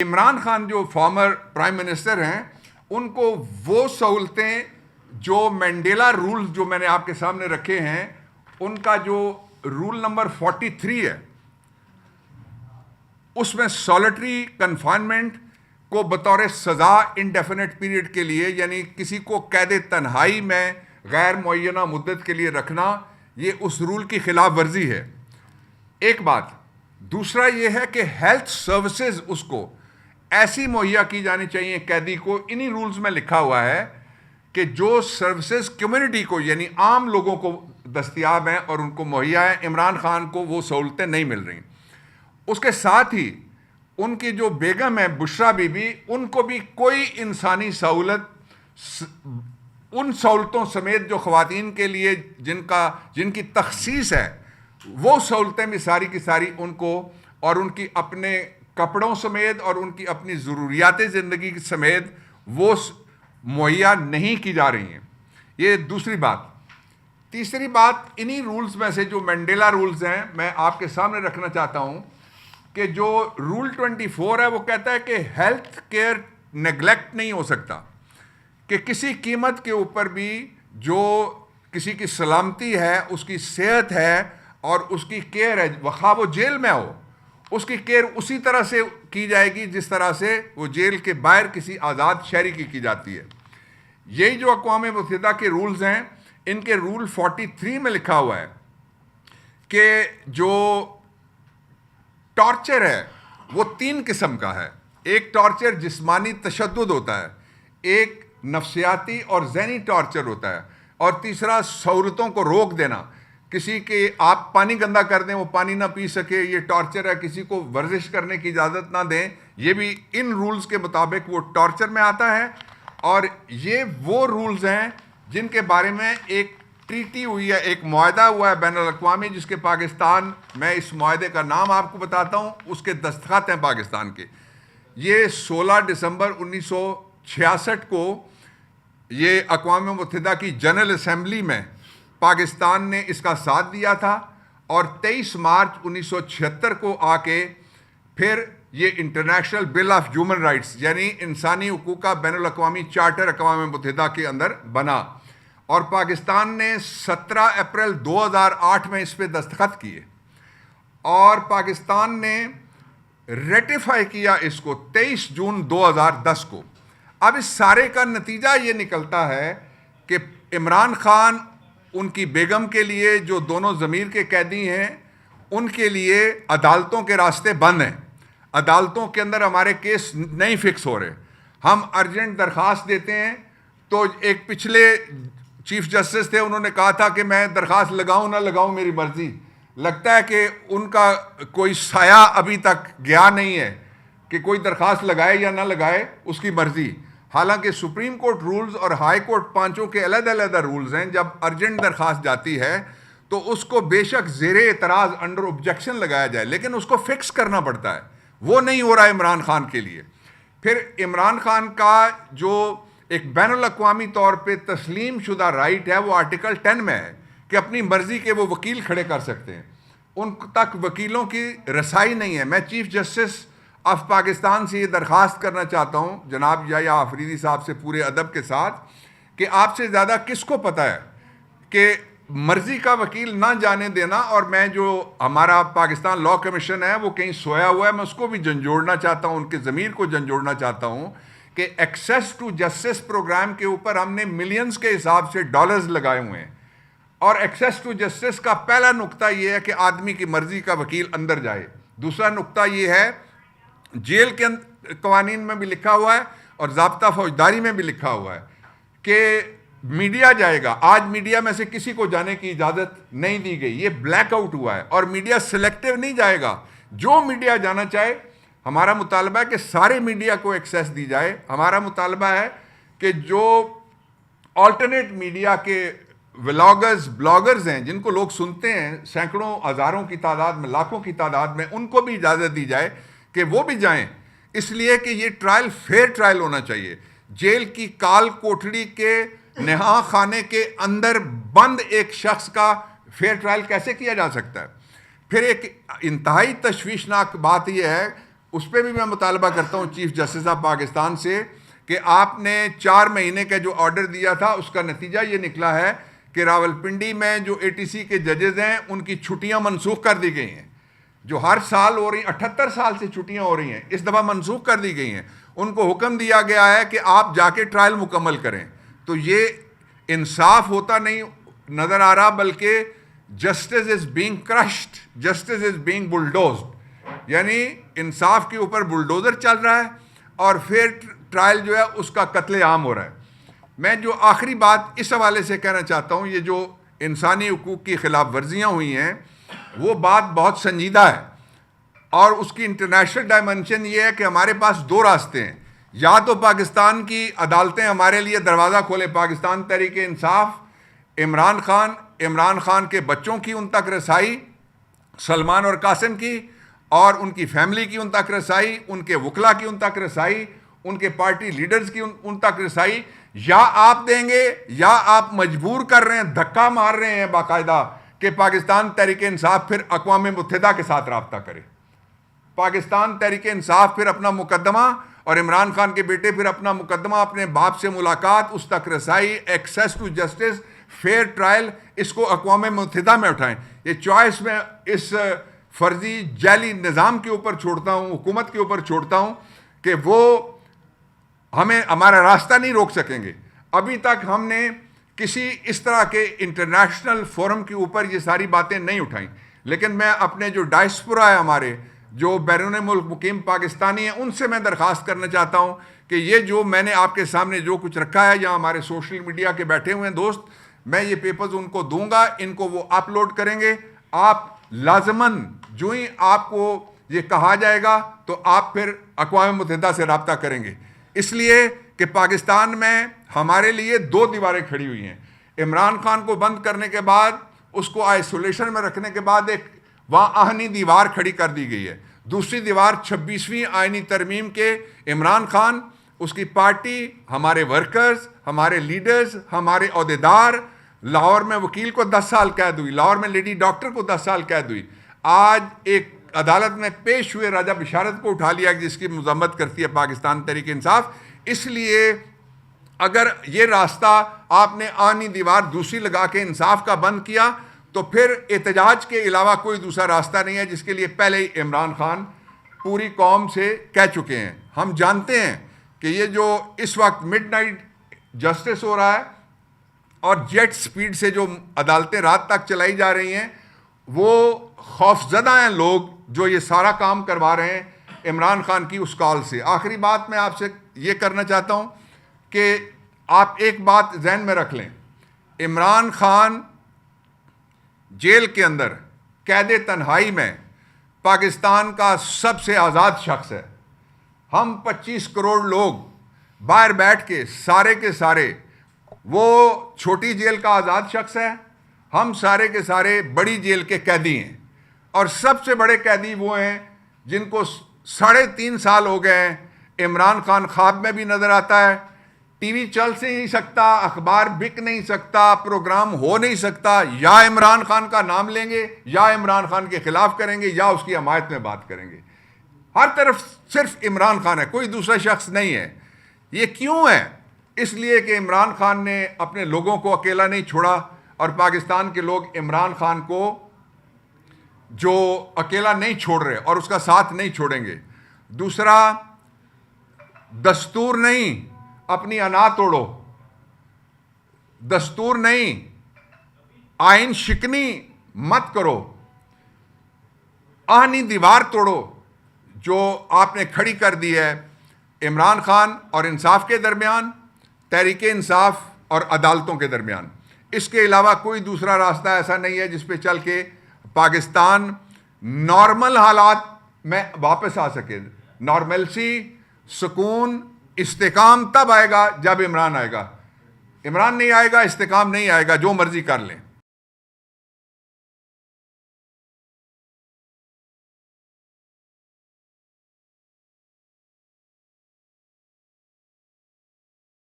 عمران خان جو former prime minister ہیں ان کو وہ سہولتیں جو مینڈیلا رولز جو میں نے آپ کے سامنے رکھے ہیں ان کا جو رول نمبر 43 ہے اس میں سولیٹری کنفائنمنٹ کو بطور سزا انڈیفینٹ پیریڈ کے لیے یعنی کسی کو قید تنہائی میں غیر معینہ مدت کے لیے رکھنا یہ اس رول کی خلاف ورزی ہے. ایک بات. دوسرا یہ ہے کہ ہیلتھ سروسز اس کو ایسی مہیا کی جانی چاہیے قیدی کو. انہی رولز میں لکھا ہوا ہے کہ جو سروسز کمیونٹی کو یعنی عام لوگوں کو دستیاب ہیں اور ان کو مہیا ہیں, عمران خان کو وہ سہولتیں نہیں مل رہی. اس کے ساتھ ہی ان کی جو بیگم ہے بشرا بی بی, ان کو بھی کوئی انسانی سہولت ان سہولتوں سمیت جو خواتین کے لیے جن کی تخصیص ہے وہ سہولتیں بھی ساری کی ساری ان کو اور ان کی اپنے کپڑوں سمیت اور ان کی اپنی ضروریات زندگی سمیت وہ مہیا نہیں کی جا رہی ہیں. یہ دوسری بات. تیسری بات, انہی رولز میں سے جو مینڈیلا رولز ہیں میں آپ کے سامنے رکھنا چاہتا ہوں کہ جو رول 24 ہے وہ کہتا ہے کہ ہیلتھ کیئر نیگلیکٹ نہیں ہو سکتا, کہ کسی قیمت کے اوپر بھی جو کسی کی سلامتی ہے, اس کی صحت ہے اور اس کی کیئر ہے, خواہ وہ جیل میں ہو, اس کی کیئر اسی طرح سے کی جائے گی جس طرح سے وہ جیل کے باہر کسی آزاد شہری کی جاتی ہے. یہی جو اقوام متحدہ کے رولز ہیں ان کے رول 43 میں لکھا ہوا ہے کہ جو ٹارچر ہے وہ 3 قسم کا ہے. ایک ٹارچر جسمانی تشدد ہوتا ہے, ایک نفسیاتی اور ذہنی ٹارچر ہوتا ہے, اور تیسرا سہولتوں کو روک دینا. کسی کے آپ پانی گندا کر دیں وہ پانی نہ پی سکے, یہ ٹارچر ہے. کسی کو ورزش کرنے کی اجازت نہ دیں, یہ بھی ان رولز کے مطابق وہ ٹارچر میں آتا ہے. اور یہ وہ رولز ہیں جن کے بارے میں ایک ٹریٹی ہوئی ہے, ایک معاہدہ ہوا ہے بین الاقوامی جس کے پاکستان, میں اس معاہدے کا نام آپ کو بتاتا ہوں, اس کے دستخط ہیں پاکستان کے. یہ 16 دسمبر 1966 کو یہ اقوام متحدہ کی جنرل اسمبلی میں پاکستان نے اس کا ساتھ دیا تھا, اور 23 مارچ 1976 کو آ کے پھر یہ international bill of human rights یعنی انسانی حقوق کا بین الاقوامی چارٹر اقوام متحدہ کے اندر بنا, اور پاکستان نے 17 اپریل 2008 میں اس پہ دستخط کیے, اور پاکستان نے ریٹیفائی کیا اس کو 23 جون 2010 کو. اب اس سارے کا نتیجہ یہ نکلتا ہے کہ عمران خان, ان کی بیگم کے لیے جو دونوں ضمیر کے قیدی ہیں, ان کے لیے عدالتوں کے راستے بند ہیں. عدالتوں کے اندر ہمارے کیس نہیں فکس ہو رہے. ہم ارجنٹ درخواست دیتے ہیں تو ایک پچھلے چیف جسٹس تھے, انہوں نے کہا تھا کہ میں درخواست لگاؤں نہ لگاؤں میری مرضی. لگتا ہے کہ ان کا کوئی سایہ ابھی تک گیا نہیں ہے کہ کوئی درخواست لگائے یا نہ لگائے, اس کی مرضی. حالانکہ سپریم کورٹ رولز اور ہائی کورٹ پانچوں کے علیحدہ علیحدہ رولز ہیں. جب ارجنٹ درخواست جاتی ہے تو اس کو بے شک زیر اعتراض انڈر آبجیکشن لگایا جائے, لیکن اس کو فکس کرنا پڑتا ہے. وہ نہیں ہو رہا ہے عمران خان کے لیے. پھر عمران خان کا جو ایک بین الاقوامی طور پہ تسلیم شدہ رائٹ ہے وہ آرٹیکل 10 میں ہے کہ اپنی مرضی کے وہ وکیل کھڑے کر سکتے ہیں. ان تک وکیلوں کی رسائی نہیں ہے. میں چیف جسٹس آف پاکستان سے یہ درخواست کرنا چاہتا ہوں جناب یا آفریدی صاحب سے پورے ادب کے ساتھ کہ آپ سے زیادہ کس کو پتہ ہے کہ مرضی کا وکیل نہ جانے دینا. اور میں جو ہمارا پاکستان لا کمیشن ہے وہ کہیں سویا ہوا ہے, میں اس کو بھی جھنجھوڑنا چاہتا ہوں, ان کے ضمیر کو جھنجھوڑنا چاہتا ہوں کہ ایکسیس ٹو جسٹس پروگرام کے اوپر ہم نے ملینز کے حساب سے ڈالرز لگائے ہوئے ہیں, اور ایکسیس ٹو جسٹس کا پہلا نقطہ یہ ہے کہ آدمی کی مرضی کا وکیل اندر جائے. دوسرا نقطہ یہ ہے, جیل کے قوانین میں بھی لکھا ہوا ہے اور ضابطہ فوجداری میں بھی لکھا ہوا ہے کہ میڈیا جائے گا. آج میڈیا میں سے کسی کو جانے کی اجازت نہیں دی گئی, یہ بلیک آؤٹ ہوا ہے, اور میڈیا سلیکٹیو نہیں جائے گا. جو میڈیا جانا چاہے, ہمارا مطالبہ ہے کہ سارے میڈیا کو ایکسیس دی جائے. ہمارا مطالبہ ہے کہ جو آلٹرنیٹ میڈیا کے ولاگرز بلاگرز ہیں جن کو لوگ سنتے ہیں سینکڑوں ہزاروں کی تعداد میں, لاکھوں کی تعداد میں, ان کو بھی اجازت دی جائے کہ وہ بھی جائیں. اس لیے کہ یہ ٹرائل فیئر ٹرائل ہونا چاہیے. جیل کی کال کوٹڑی کے نہا خانے کے اندر بند ایک شخص کا فیئر ٹرائل کیسے کیا جا سکتا ہے؟ پھر ایک انتہائی تشویشناک بات یہ ہے اس پہ بھی میں مطالبہ کرتا ہوں چیف جسٹس آف پاکستان سے کہ آپ نے 4 مہینے کا جو آرڈر دیا تھا اس کا نتیجہ یہ نکلا ہے کہ راولپنڈی میں جو ATC کے ججز ہیں ان کی چھٹیاں منسوخ کر دی گئی ہیں، جو ہر سال ہو رہی ہیں، 78 سال سے چھٹیاں ہو رہی ہیں، اس دفعہ منسوخ کر دی گئی ہیں. ان کو حکم دیا گیا ہے کہ آپ جا کے ٹرائل مکمل کریں. تو یہ انصاف ہوتا نہیں نظر آ رہا، بلکہ justice is being crushed, justice is being bulldozed, یعنی انصاف کے اوپر بلڈوزر چل رہا ہے اور پھر ٹرائل جو ہے اس کا قتل عام ہو رہا ہے. میں جو آخری بات اس حوالے سے کہنا چاہتا ہوں، یہ جو انسانی حقوق کی خلاف ورزیاں ہوئی ہیں وہ بات بہت سنجیدہ ہے، اور اس کی انٹرنیشنل ڈائمنشن یہ ہے کہ ہمارے پاس 2 راستے ہیں. یا تو پاکستان کی عدالتیں ہمارے لیے دروازہ کھولے، پاکستان تحریک انصاف، عمران خان کے بچوں کی ان تک رسائی، سلمان اور قاسم کی، اور ان کی فیملی کی ان تک رسائی، ان کے وکلا کی ان تک رسائی، ان کے پارٹی لیڈرز کی ان تک رسائی. یا آپ دیں گے یا آپ مجبور کر رہے ہیں، دھکا مار رہے ہیں باقاعدہ کہ پاکستان تحریک انصاف پھر اقوام متحدہ کے ساتھ رابطہ کرے. پاکستان تحریک انصاف پھر اپنا مقدمہ، اور عمران خان کے بیٹے پھر اپنا مقدمہ، اپنے باپ سے ملاقات، اس تک رسائی، access to justice, fair trial, اس کو اقوام متحدہ میں اٹھائیں. یہ چوائس میں اس فرضی جعلی نظام کے اوپر چھوڑتا ہوں، حکومت کے اوپر چھوڑتا ہوں کہ وہ ہمارا راستہ نہیں روک سکیں گے. ابھی تک ہم نے کسی اس طرح کے انٹرنیشنل فورم کے اوپر یہ ساری باتیں نہیں اٹھائیں، لیکن میں اپنے جو ڈائسپورا ہے، ہمارے جو بیرون ملک مقیم پاکستانی ہیں، ان سے میں درخواست کرنا چاہتا ہوں کہ یہ جو میں نے آپ کے سامنے جو کچھ رکھا ہے، یا ہمارے سوشل میڈیا کے بیٹھے ہوئے ہیں دوست، میں یہ پیپرز ان کو دوں گا، ان کو وہ اپلوڈ کریں گے. آپ لازماً جو ہی آپ کو یہ کہا جائے گا تو آپ پھر اقوام متحدہ سے رابطہ کریں گے، اس لیے کہ پاکستان میں ہمارے لیے 2 دیواریں کھڑی ہوئی ہیں. عمران خان کو بند کرنے کے بعد، اس کو آئسولیشن میں رکھنے کے بعد ایک وہاں آہنی دیوار کھڑی کر دی گئی ہے. دوسری دیوار 26ویں آئینی ترمیم کے عمران خان، اس کی پارٹی، ہمارے ورکرز، ہمارے لیڈرز، ہمارے عہدیدار. لاہور میں وکیل کو 10 سال قید ہوئی، لاہور میں لیڈی ڈاکٹر کو 10 سال قید ہوئی. آج ایک عدالت میں پیش ہوئے راجہ بشارت کو اٹھا لیا جس کی مذمت کرتی ہے پاکستان تحریک انصاف. اس لیے اگر یہ راستہ آپ نے آہنی دیوار دوسری لگا کے انصاف کا بند کیا تو پھر احتجاج کے علاوہ کوئی دوسرا راستہ نہیں ہے، جس کے لیے پہلے ہی عمران خان پوری قوم سے کہہ چکے ہیں. ہم جانتے ہیں کہ یہ جو اس وقت مڈ نائٹ جسٹس ہو رہا ہے اور جیٹ سپیڈ سے جو عدالتیں رات تک چلائی جا رہی ہیں، وہ خوفزدہ ہیں لوگ جو یہ سارا کام کروا رہے ہیں عمران خان کی اس کال سے. آخری بات میں آپ سے یہ کرنا چاہتا ہوں کہ آپ ایک بات ذہن میں رکھ لیں، عمران خان جیل کے اندر قید تنہائی میں پاکستان کا سب سے آزاد شخص ہے. ہم 25 کروڑ لوگ باہر بیٹھ کے سارے وہ چھوٹی جیل کا آزاد شخص ہے، ہم سارے کے سارے بڑی جیل کے قیدی ہیں. اور سب سے بڑے قیدی وہ ہیں جن کو 3.5 سال ہو گئے ہیں. عمران خان خواب میں بھی نظر آتا ہے، ٹی وی چل سے نہیں سکتا، اخبار بک نہیں سکتا، پروگرام ہو نہیں سکتا. یا عمران خان کا نام لیں گے، یا عمران خان کے خلاف کریں گے، یا اس کی حمایت میں بات کریں گے. ہر طرف صرف عمران خان ہے، کوئی دوسرا شخص نہیں ہے. یہ کیوں ہے؟ اس لیے کہ عمران خان نے اپنے لوگوں کو اکیلا نہیں چھوڑا، اور پاکستان کے لوگ عمران خان کو جو اکیلا نہیں چھوڑ رہے اور اس کا ساتھ نہیں چھوڑیں گے. دوسرا، دستور نہیں، اپنی انا توڑو. دستور نہیں، آئین شکنی مت کرو. آہنی دیوار توڑو جو آپ نے کھڑی کر دی ہے عمران خان اور انصاف کے درمیان، تحریک انصاف اور عدالتوں کے درمیان. اس کے علاوہ کوئی دوسرا راستہ ایسا نہیں ہے جس پہ چل کے پاکستان نارمل حالات میں واپس آ سکے. نارملسی، سکون، استحکام تب آئے گا جب عمران آئے گا. عمران نہیں آئے گا، استحکام نہیں آئے گا، جو مرضی کر لیں.